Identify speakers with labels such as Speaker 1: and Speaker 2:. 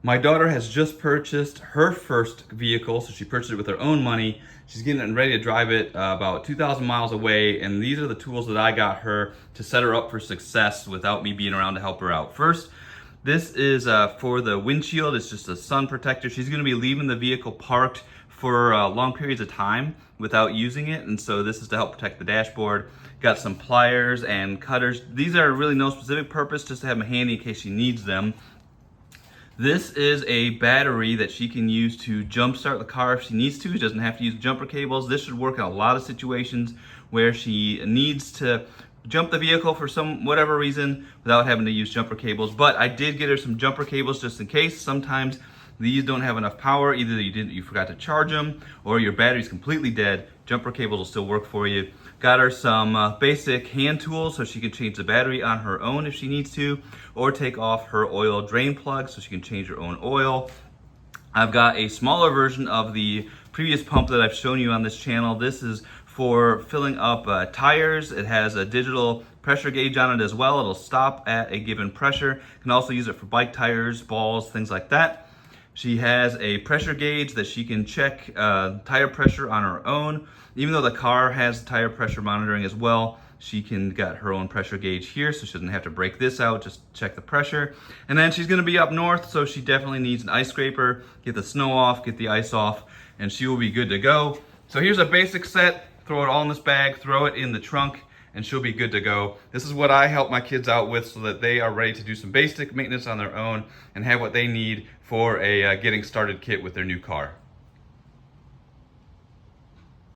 Speaker 1: My daughter has just purchased her first vehicle, so she purchased it with her own money. She's getting it ready to drive it about 2,000 miles away, and these are the tools that I got her to set her up for success without me being around to help her out. First, this is for the windshield. It's just a sun protector. She's gonna be leaving the vehicle parked for long periods of time without using it, and so this is to help protect the dashboard. Got some pliers and cutters. These are really no specific purpose, just to have them handy in case she needs them. This is a battery that she can use to jumpstart the car if she needs to. She doesn't have to use jumper cables. This should work in a lot of situations where she needs to jump the vehicle for whatever reason without having to use jumper cables. But I did get her some jumper cables just in case. Sometimes these don't have enough power. Either you forgot to charge them or your battery's completely dead. Jumper cables will still work for you. Got her some basic hand tools so she can change the battery on her own if she needs to, or take off her oil drain plug so she can change her own oil. I've got a smaller version of the previous pump that I've shown you on this channel. This is for filling up tires. It has a digital pressure gauge on it as well. It'll stop at a given pressure. You can also use it for bike tires, balls, things like that. She has a pressure gauge that she can check tire pressure on her own. Even though the car has tire pressure monitoring as well, she can get her own pressure gauge here, so she doesn't have to break this out, just check the pressure. And then she's gonna be up north, so she definitely needs an ice scraper, get the snow off, get the ice off, and she will be good to go. So here's a basic set. Throw it all in this bag, throw it in the trunk, and she'll be good to go. This is what I help my kids out with so that they are ready to do some basic maintenance on their own and have what they need for a getting started kit with their new car.